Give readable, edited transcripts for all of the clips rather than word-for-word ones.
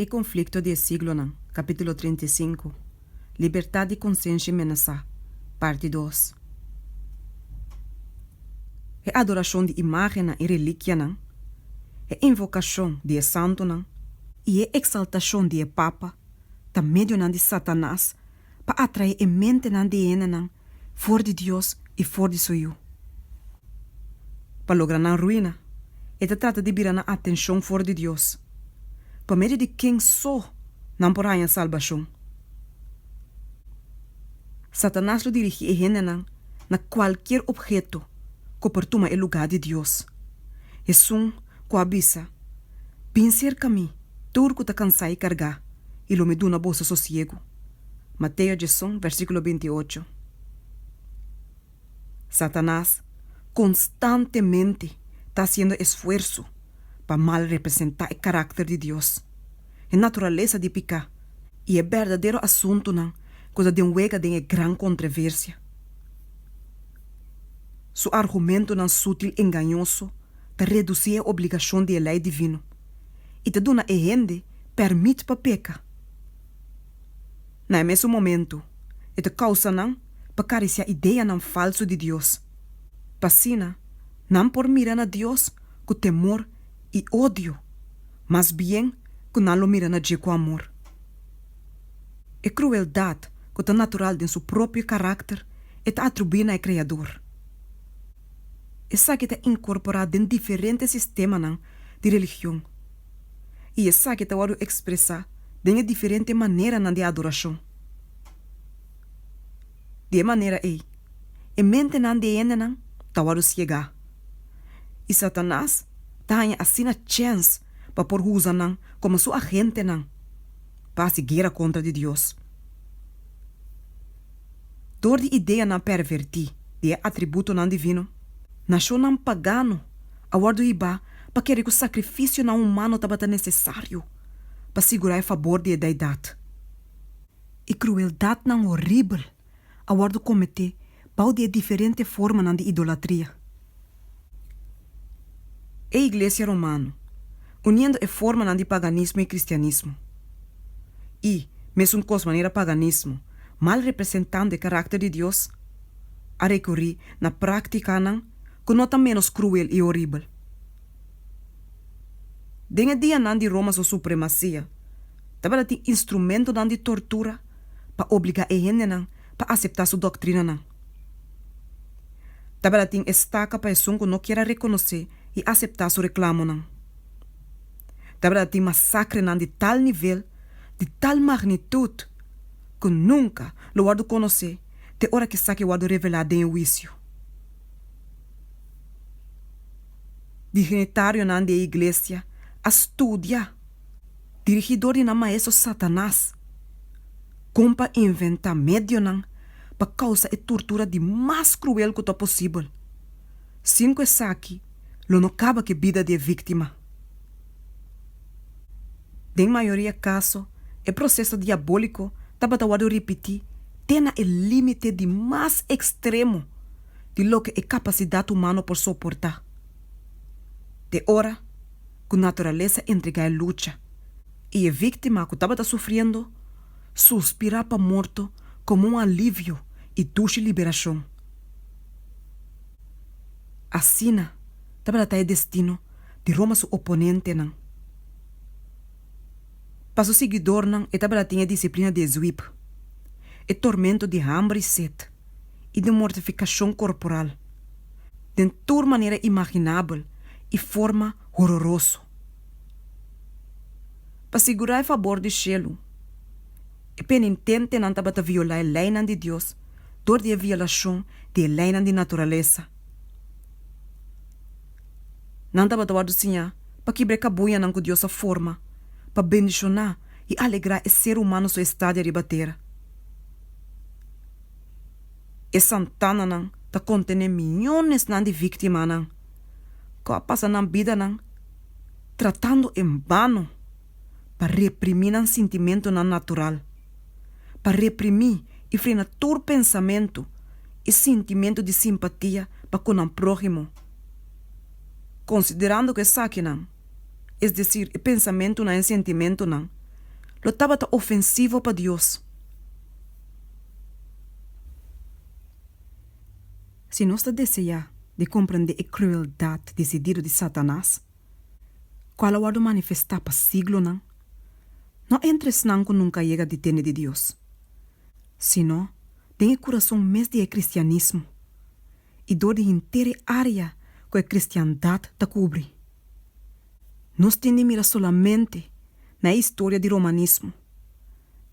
E conflicto del siglo, capítulo 35. Libertad de consciência amenazada, parte 2. E adoração de imagem e relíquia, e invocação de santo, e a exaltação de papa, ta meio de Satanás, para atrair a mente de ene, for de Deus e for de suyo. Para lograr a ruína, e te trata de virar a atenção for de Deus. Para meio de quem só não porá a salvação. Satanás lo dirige a gente na qualquer objeto que pertuma el lugar de Deus. Es un coabisa. Bin cerca mim, turco ta cansai cargar, e lo me duna bolsa sosiego. Mateus 10, versículo 28. Satanás constantemente está haciendo esfuerzo para mal representar el carácter de Dios, la naturaleza de pecar y el verdadero asunto, cosa de un huega de gran controversia. Su argumento sutil engañoso te reduce a obligación de la ley divino y te dona a gente permite para pecar. Na mesmo momento, te causa para cariciar ideia falso de Deus. Pasina, não por mirar a Deus com temor e ódio, mas bem que não lo mira na com amor. A crueldade que é natural de seu próprio caráter é atribuída ao Criador. Essa que está incorporada em diferentes sistemas de religião. E essa que está expressar de diferente maneira de adoração. De maneira aí, a mente de ene está chegar. E Satanás está assim a chance para por usar como sua agente para seguir contra de Deus. Door de ideia pervertir de atributo divino, nasceu pagano, a guardo iba para querer que o sacrifício humano estava necessário para segurar a favor de deidade. E crueldade horrível, a guardo cometer para de diferente forma de idolatria. A igreja romana, unindo a forma de paganismo e cristianismo. E, mesmo com maneira paganismo, mal representando o carácter de Deus, a recorrer na prática que não está menos cruel e horrível. Dengue dia de Roma sua supremacia, estava de instrumento de tortura para obrigar a gente para aceitar sua doutrina. Estava de estaca para que não queira reconhecer e aceitar seu reclamo. Estava de massacre de tal nível, de tal magnitude, que nunca lo guardo conhecer, de hora que saque guardo revelado em juízo. Dignitário da igreja, estudia, dirigidor de maestro Satanás, compa inventa medio para causar a tortura de mais cruel que é possível. Cinco saque, lo não acaba que vida de vítima. De maioria caso, o processo diabólico estava a repetir, tem o limite de mais extremo de lo que a capacidade humana por suportar. De hora, que a natureza entrega a luta, e a vítima que estava sofrendo suspira para morto como um alívio e dulce liberação. Assim, estava o destino de Roma seu oponente. Para o seguidor, estava a disciplina de Zwip, e tormento de hambre e sede, e de mortificação corporal, de toda maneira imaginável e forma horrorosa. Para segurar a favor de Shelo, e penitente não estava a violar a lei de Deus, door de violação da lei de natureza. Não estava a sonhar para que brecabuia com Deus a forma, para bendicionar e alegrar o ser humano sua estado de ribateira. E Santana está contendo milhões de vítimas que passam na vida tratando em vano para reprimir um sentimento natural, para reprimir e frenar todo pensamento e sentimento de simpatia para com o prójimo. Considerando que saque é decir, o pensamento não é sentimento lo estaba ofensivo para Dios. Se nós desejar de compreender a crueldade decidida de Satanás, qual é o manifestar para siglo não entres nanco nunca chega de ter de Deus, sino tem o coração mesmo de cristianismo e dor de inteira área que a cristiandade te cobre. Nós temos mira solamente na história do romanismo,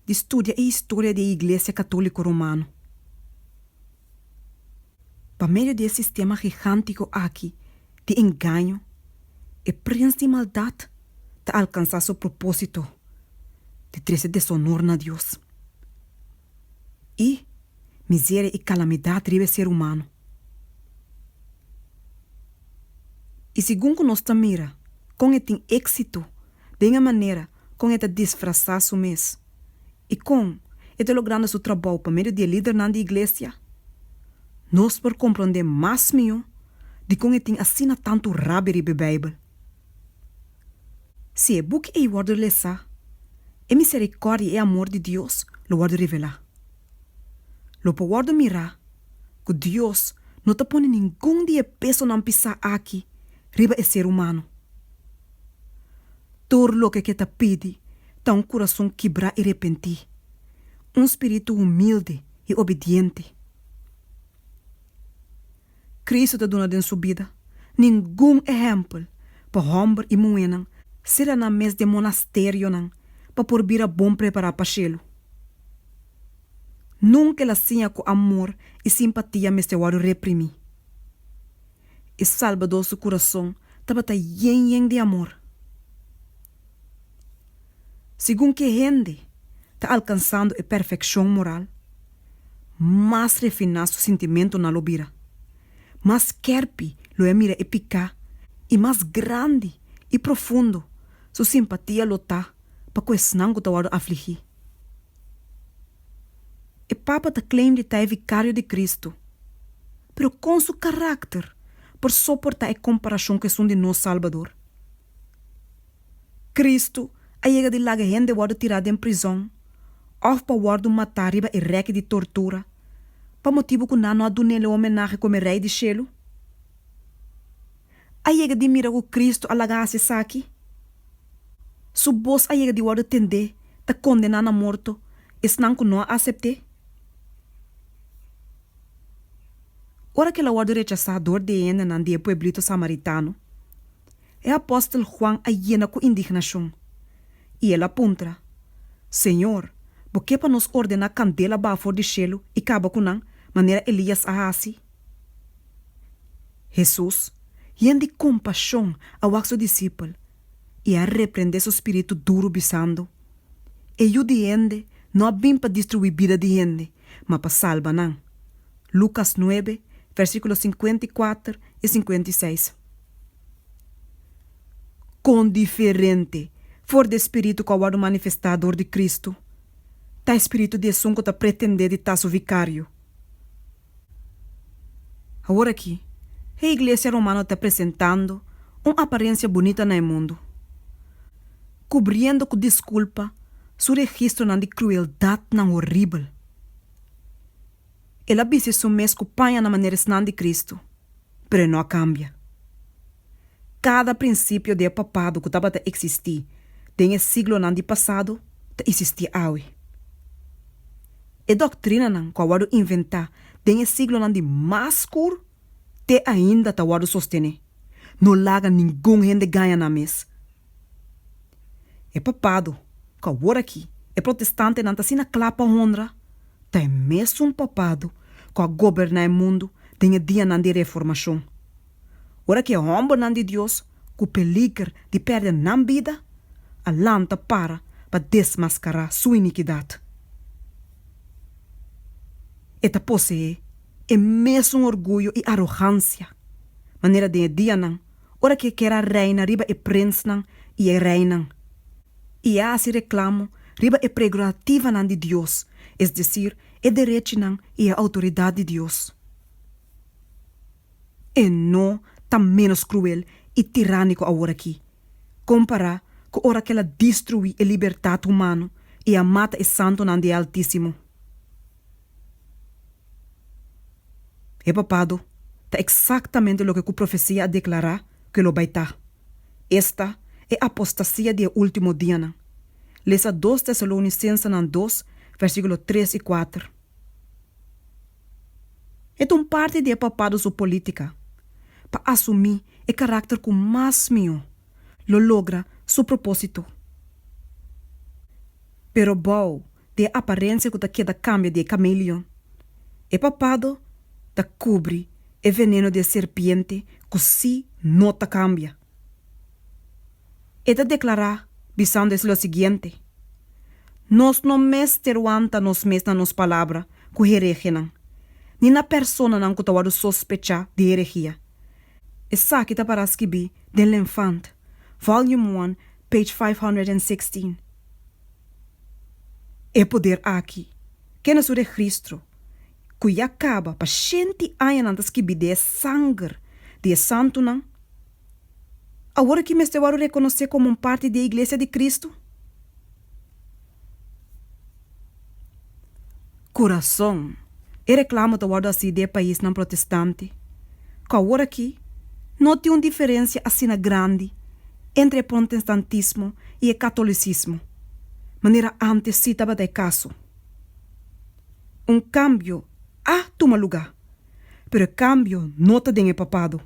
de estudia a história da Igreja Católica Romana. Por meio desse sistema gigântico aqui de engano, o príncipe de maldade está alcançar seu propósito de trazer deshonor na Deus. E miséria e calamidade ribe ser humano. E segundo nós mira, com ele tem êxito, de uma maneira com ele disfarçar seu mês, e com ele logrando seu trabalho por meio de líder na igreja, nós por compreender mais melhor de como ele tem assina tanto rabia na Bíblia. Se é book e word lesa, e misericórdia e amor de Deus lo word revelar. Lo po word mirar que Deus não te põe nenhum dia peso na pisar aqui, riba é ser humano. Todo lo que te pede, tá um coração quebrar e arrepentir, um espírito humilde e obediente. Cristo te dona den sua vida, nenhum exemplo para homem e mulher será na mes de monastério para por vir a bom preparar para chelo. Nunca ela sinha com amor e simpatia me se reprimir. E Salvador seu coração estava yen de amor. Segundo que gente está alcançando a perfeição moral, mais refinar seu sentimento na lobira, mais querpe lo mira e picar, e mais grande e profundo sua simpatia lo tá para questionar que está afligir. E Papa te claim de estar vicário de Cristo, pero com seu caráter, por suportar a comparação que são de nosso Salvador. Cristo a chega de laga gente word tirada em prisão, ou para word matar riba e reque de tortura, para motivo que não adunele homenagem como rei de cielo. A chega de mira o Cristo a lagar-se aqui. Su voz a chega de word tender, te condenar a morto, e não que não aceitar. Ora que la word rechazador de ene nan die pueblito samaritano, o apóstolo Juan a llena com indignação. E ele apunta, Senhor, por que para nos ordenar candela bafo de cielo e caba com maneira Elias a assim? Jesus, yen de compaixão ao seu discípulo, e a repreender seu espírito duro bisando. E o de ende não vim para destruir a vida de ende, mas para salvar não. Lucas 9, versículos 54 e 56. Com diferente for de espírito com o manifestador de Cristo, tá espírito de sunco tá pretender de tasso vicário. Agora aqui, a igreja romana está apresentando uma aparência bonita no mundo, cobrindo com desculpa seu registro de crueldade não horrível. Ela disse seu mesmo panha na maneira de Cristo, pero não cambia. Cada princípio de papado que estava a existir tem o siglo de passado te existir hoje. E doutrina que eu inventar tem o siglo de mais escuro te ainda te eu sostener. Não laga nenhum gente ganha na mesa. E papado que agora aqui é protestante não está sendo clapa honra, tem mesmo papado que a governar o mundo tem o dia de reformação. Ora que é homem de Deus que o peligro de perder na vida, a lanta para desmascarar sua iniquidade. E te possui é mesmo orgulho e arrogância. Maneira de dia não, ora que quer a reina riba e príncipe não e a reina. E a se reclamo riba e prerrogativa não de Deus, es decir, é direito não e a autoridade de Deus. E não tá menos cruel e tirânico agora aqui, comparar com a hora que ela destrui a liberdade humana e amata e santo nan de Altíssimo. E papado, tá exatamente lo que a profecia a declarar que lo vai estar. Esta é a apostasia de último dia. Nan. Lesa 2 Tessalonicenses 2, versículo 3 e 4. É um parte de papado sua política, para assumir o caráter com mais mio, lo logra seu propósito. Pero bom, de aparência que queda cambia de camaleão. É papado, da cobre e veneno de serpiente que si não ta cambia. E de declarar, visando es lo seguinte: nós não mes teruanta nos mes na nos palavra que heregenan, ni na persona não que tawado sospechar de heregia. Essa que tá para escrever de l'Enfant, volume 1, page 516. É poder aqui, que na sua registro, que acaba para gente anos escrever de sangue de santo não. Agora que me estou a reconhecer como parte da Igreja de Cristo? Coração, eu reclamo da guarda assim de país não protestante. Que agora aqui, não tem uma diferença assim grande entre o protestantismo e o catolicismo. Maneira antes se estava de caso. Cambio toma lugar, pero o cambio não está bem papado.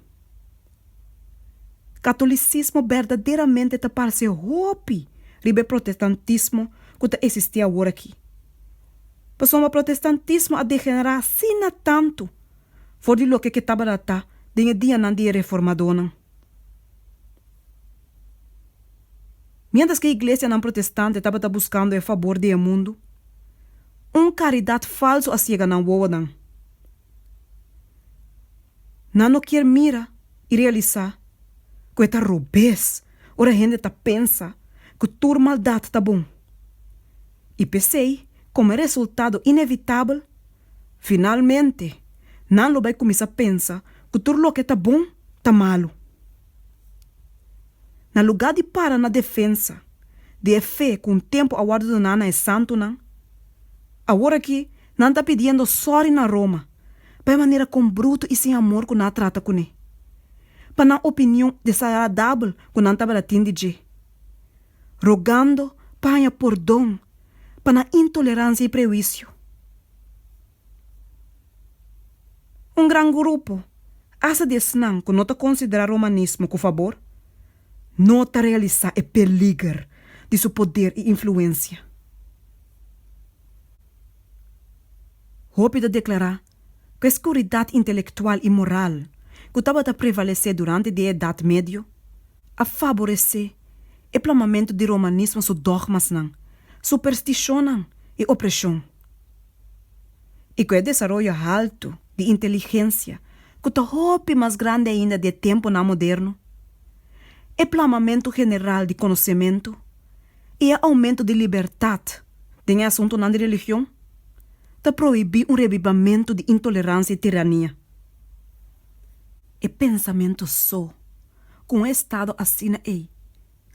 Catolicismo verdadeiramente te parece hopi ribe protestantismo que existia agora aqui. Passou o protestantismo a degenerar assim tanto, for de lo que estava lá de dia não de reformador. Mientras que a igreja não protestante estava buscando o favor do mundo, caridade falso a ciega não voa. Não quer mira e realizar que está robês, ora a gente pensa que toda maldade está bom. E pensei, como resultado inevitável, finalmente, não vai começar a pensar que tudo o que está bom está malo. Na lugar de parar na defesa de fé com o tempo aguardo de Nana é santo, não? Agora que não está pedindo sorry na Roma, para maneira com bruto e sem amor que não trata com ele. Para na opinião desagradável que não estava latendo de. Rogando para perdão, para na intolerância e prejuízo. Grande grupo, essa desnã que não está considerar romanismo com favor, não está realizar o peligro de seu poder e influência. Hope de declarar que a escuridade intelectual e moral que estava a prevalecer durante a Idade Média a favorecer o plamamento de romanismo sobre dogmas, superstição e opressão. E que o desenvolvimento alto de inteligência que está hope mais grande ainda de tempo na moderno, o plamamento general de conhecimento e o aumento de liberdade em assunto na religião, está proibir revivimento de intolerância e tirania. E pensamento só, com o estado assim aí,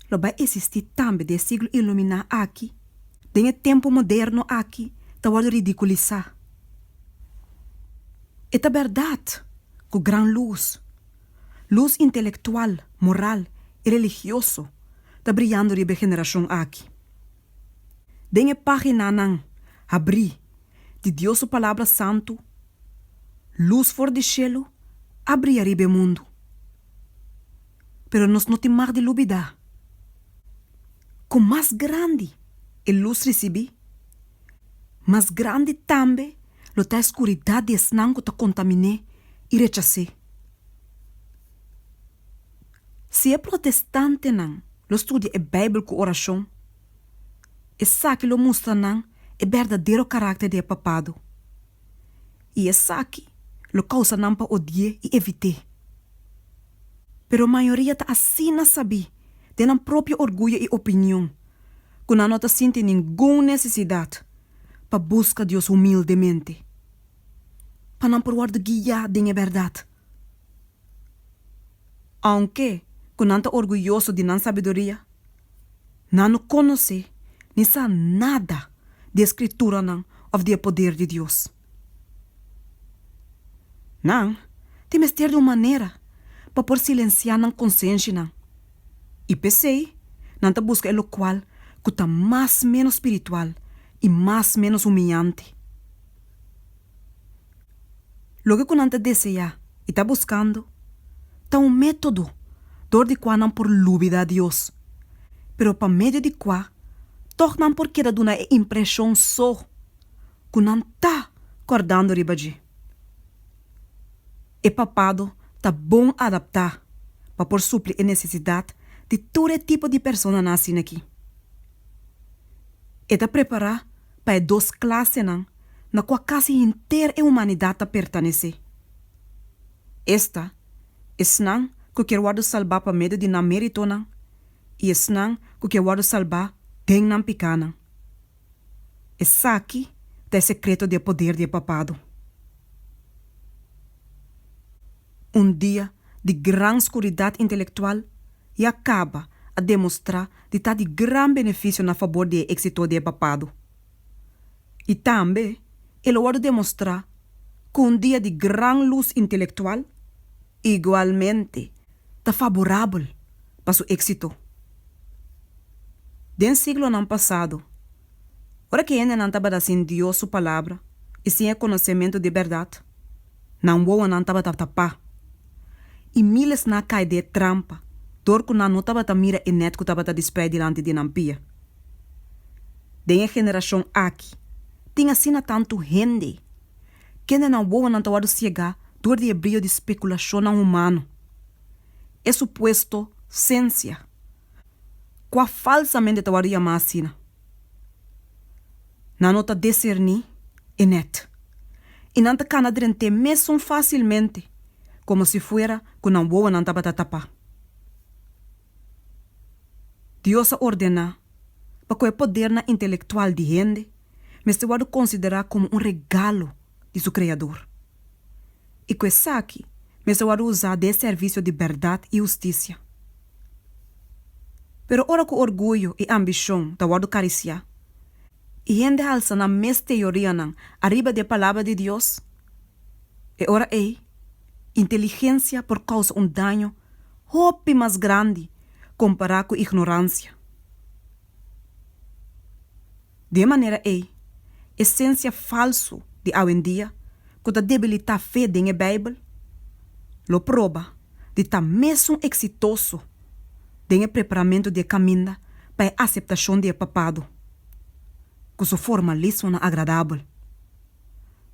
lo vai existir também de siglo iluminar aqui, de tempo moderno aqui, está a ridiculizar. É a verdade que gran luz intelectual, moral e religioso, está brilhando de geração aqui. De a página não abrir de Deus a palavra santo, luz for de cielo, abrir o mundo. Pero nós não temos mais de lubida. Com mais grande a luz recebi, mais grande também a escuridade e esnã que te contaminé e rechacei. Se é protestante não, lo estudia a Bíblia com oração, e sabe lo mostra não é verdadeiro caráter de papado. E é sabe lo causa não para odiar e evitar. Pero a maioria está assim na saber, tem um próprio orgulho e opinião, que não está sente nenhuma necessidade para buscar Deus humildemente, para não provar de guiar de verdade. Aunque que não está orgulhoso de não sabedoria, não conhece nem sabe nada de escritura não, ou de poder de Deus. Não, temos ter de uma maneira para por silenciar na consciência não. E pensei, não te busca o qual que está mais menos espiritual e mais menos humilhante. Logo que não te deseja e está buscando, está um método dor de qual não por lúbida a Deus, pero para meio de qual tornam por queda de uma impressão só que não está acordando ribaji. E papado está bom adaptar para por suprir a necessidade de todo tipo de pessoa nascem aqui. E está preparar para duas classes na qual quase inteira a humanidade está pertenece. Esta é não que quer guardo salvar para meio de na mérito não, e é não que quer guardo salvar tem não picana. Essa aqui é o secreto do poder de papado. Um dia de grande escuridade intelectual e acaba a demonstrar de estar de grande benefício na favor do êxito de papado. E também ele pode demonstrar que um dia de grande luz intelectual igualmente está favorável para seu êxito. Den siglo não passado, ora que ainda não estava assim Deus sua palavra e sem conhecimento de verdade, não vou não estava tapar. E miles na cai de trampa, dor que não estava a mira e net que estava a despedir diante de nampia. Den geração aqui, tinha assim tanto gente, que ainda não vou não estava a chegar dor de brilho de especulação não humano. É suposto ciência, qual falsamente estava a chamar assim. Não nota discernir e net, e não te cana drente mesmo facilmente, como se fuera que não boa não estava a tapar. Deus ordena para que o poder na intelectual de gente mas se pode considerar como um regalo de seu Criador. E que essa aqui mas se pode usar de serviço de verdade e justiça. Pero ora que orgulho e ambição da wado cariciar, e gente alça na mes teoria não arriba da palavra de Deus, e ora inteligência por causa dano hope mais grande comparado com ignorância. De maneira essência falso de hoje em dia, que debilita a fé na Bíblia, lo prova de estar mesmo exitoso no preparamento de caminho para a aceitação de papado, com sua formalismo agradável.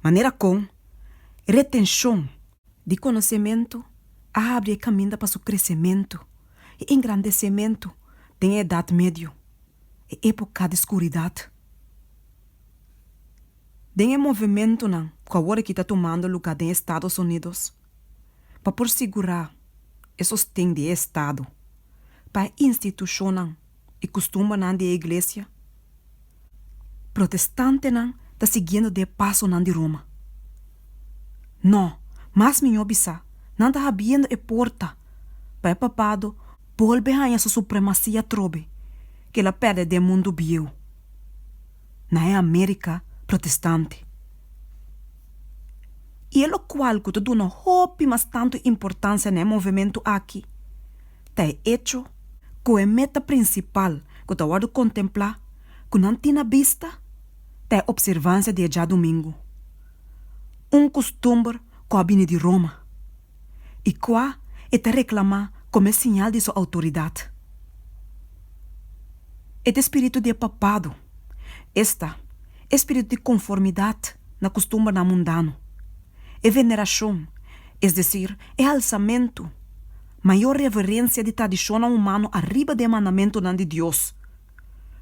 Maneira com retenção de conhecimento abre caminho para seu crescimento e engrandecimento na idade média e época de escuridade. Den movimento que agora que está tomando lugar nos Estados Unidos para por segurar e sostém de Estado para a instituição e costume da igreja, protestante está seguindo de passo de Roma. Não, mas minha bisa não está abrindo a porta para o papado volver a sua supremacia trobe que ela perde do mundo bio. Na América protestante. E é o qual que tu dá hope mais tanto importância no movimento aqui. Tá hecho que a meta principal que tu vai contemplar, que não tem na vista, tá a observância de dia domingo. Costume que vem de Roma. E qua é te reclamar como sinal de sua autoridade. É espírito de papado. Espírito de conformidade na costume mundano. É veneração, é decir, é alçamento, maior reverência de tradição humana arriba do mandamento de Deus,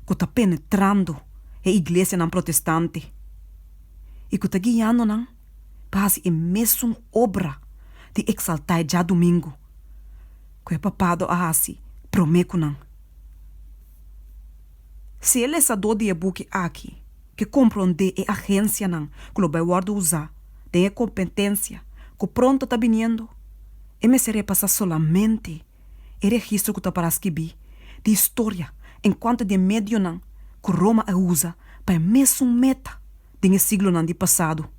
que está penetrando a igreja protestante e que está guiando para a mesma obra de exaltar já domingo, que é papado a assim, prometo Se ele é dor de book aqui, que compreende a agência que o vai usar, tem a competência que pronto está vindo, e me será passar solamente o registro que está para escrever de história enquanto de meio que Roma usa para mesmo meta de siglo não de passado.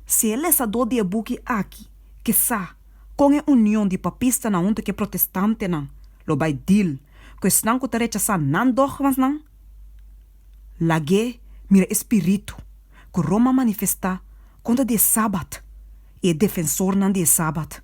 Se ele é do de buque aqui, que sa, com a união de papista na onde que protestante não, lo vai dil, que estão com tarefa sa não doch mas não. Lage mira espírito que Roma manifesta contra de sábado e defensor não de sábado.